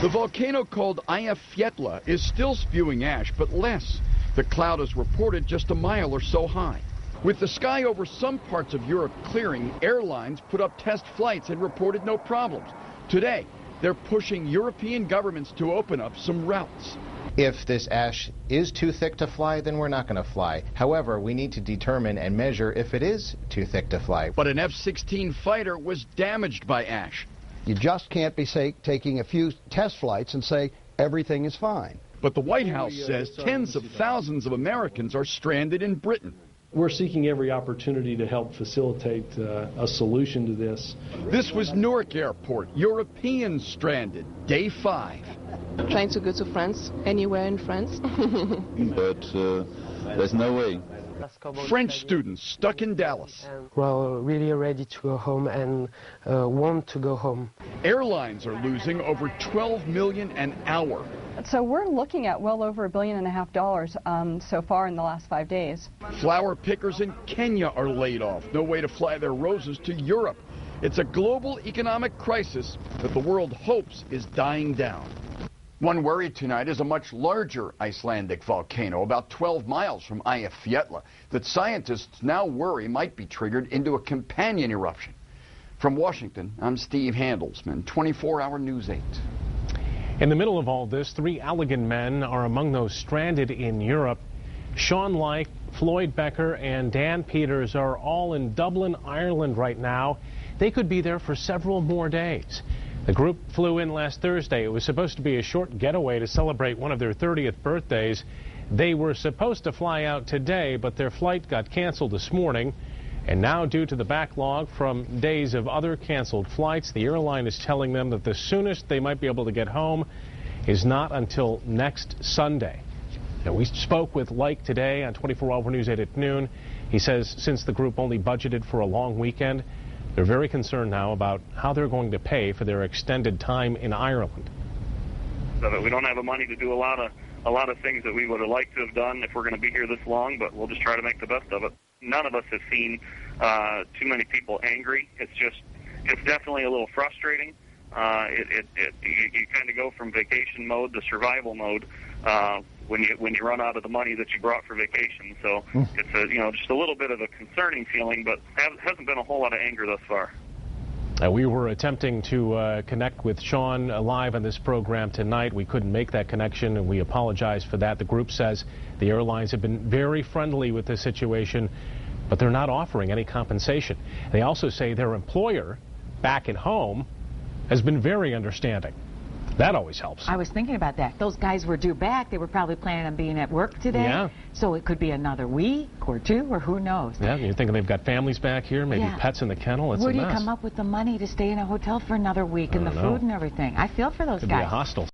The volcano called Iceland is still spewing ash, but less. The cloud is reported just a mile or so high. With the sky over some parts of Europe clearing, airlines put up test flights and reported no problems. Today, they're pushing European governments to open up some routes. If this ash is too thick to fly, then we're not going to fly. However, we need to determine and measure if it is too thick to fly. But an F-16 fighter was damaged by ash. You just can't be taking a few test flights and say everything is fine. But the White House says tens of thousands of Americans are stranded in Britain. We're seeking every opportunity to help facilitate a solution to this. This was Newark Airport, Europeans stranded, day 5. Trying to go to France, anywhere in France. But there's no way. French students stuck in Dallas. Well, really ready to go home and want to go home. Airlines are losing over $12 million an hour. So we're looking at well over $1.5 billion so far in the last 5 days. Flower pickers in Kenya are laid off. No way to fly their roses to Europe. It's a global economic crisis that the world hopes is dying down. One worry tonight is a much larger Icelandic volcano, about 12 miles from Eyjafjallajökull, that scientists now worry might be triggered into a companion eruption. From Washington, I'm Steve Handelsman, 24-Hour News 8. In the middle of all this, 3 Allegan men are among those stranded in Europe. Sean Like, Floyd Becker, and Dan Peters are all in Dublin, Ireland right now. They could be there for several more days. The group flew in last Thursday. It was supposed to be a short getaway to celebrate one of their 30th birthdays. They were supposed to fly out today, but their flight got canceled this morning. And now, due to the backlog from days of other canceled flights, the airline is telling them that the soonest they might be able to get home is not until next Sunday. Now, we spoke with Like today on 24-Hour News 8 at noon. He says since the group only budgeted for a long weekend, they're very concerned now about how they're going to pay for their extended time in Ireland. So that we don't have the money to do a lot of things that we would have liked to have done if we're going to be here this long, but we'll just try to make the best of it. None of us have seen too many people angry. It's definitely a little frustrating. You kind of go from vacation mode to survival mode when you run out of the money that you brought for vacation. So it's just a little bit of a concerning feeling, but hasn't been a whole lot of anger thus far. We were attempting to connect with Sean live on this program tonight. We couldn't make that connection, and we apologize for that. The group says the airlines have been very friendly with this situation, but they're not offering any compensation. They also say their employer back at home has been very understanding. That always helps. I was thinking about that. Those guys were due back. They were probably planning on being at work today. Yeah. So it could be another week or 2, or who knows. Yeah, you're thinking they've got families back here, maybe pets in the kennel. It's Where a do mess. you come up with the money to stay in a hotel for another week and the food and everything? I feel for those guys. Could be a hostel.